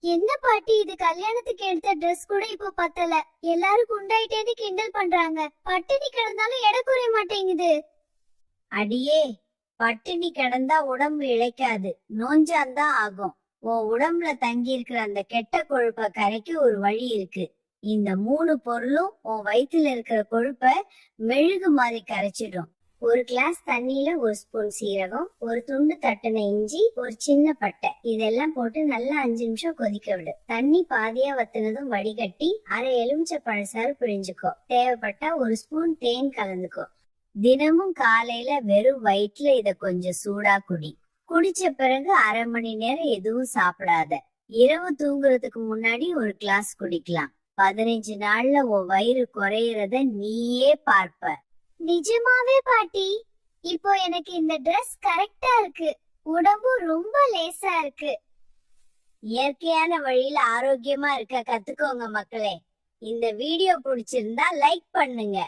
என்ன பாட்டி இது கல்யாணத்துக்கு எடுத்த ட்ரெஸ் கூட இப்ப பத்தல. எல்லாரும் குண்டாயிட்டேன்னு கிண்டல் பண்றாங்க. பட்டினி கிடந்தாலும் எடை குறைய மாட்டேங்குது. அடியே, பட்டினி கிடந்தா உடம்பு இழைக்காது, நோஞ்சாந்தான் ஆகும். உன் உடம்புல தங்கி இருக்கிற அந்த கெட்ட கொழுப்ப கரைக்க ஒரு வழி இருக்கு. இந்த 3 பொருளும் உன் வயித்துல இருக்கிற கொழுப்ப மெழுகு மாதிரி கரைச்சிடும். ஒரு கிளாஸ் தண்ணியில 1 ஸ்பூன் சீரகம், ஒரு துண்டு தட்டின இஞ்சி, ஒரு சின்ன பட்டை, இதெல்லாம் போட்டு நல்லா 5 நிமிஷம் கொதிக்க விடு. தண்ணி பாதியா வத்துனதும் வடிகட்டி அரை எலுமிச்சை பழசாறு பிழிஞ்சுக்கோ. தேவைப்பட்டா 1 ஸ்பூன் தேன் கலந்துக்கோ. தினமும் காலையில வெறும் வயிற்றுல இத கொஞ்சம் சூடா குடி. குடிச்ச பிறகு அரை மணி நேரம் எதுவும் சாப்பிடாத. இரவு தூங்குறதுக்கு முன்னாடி ஒரு கிளாஸ் குடிக்கலாம். 15 நாள்ல உன் வயிறு குறையறத நீயே பார்ப்ப. நிஜமாவே பாட்டி? இப்போ எனக்கு இந்த ட்ரெஸ் கரெக்டா இருக்கு. உடம்பு ரொம்ப லேசா இருக்கு. இயற்கையான வழியில ஆரோக்கியமா இருக்க கத்துக்கோங்க மக்களே. இந்த வீடியோ பிடிச்சிருந்தா லைக் பண்ணுங்க.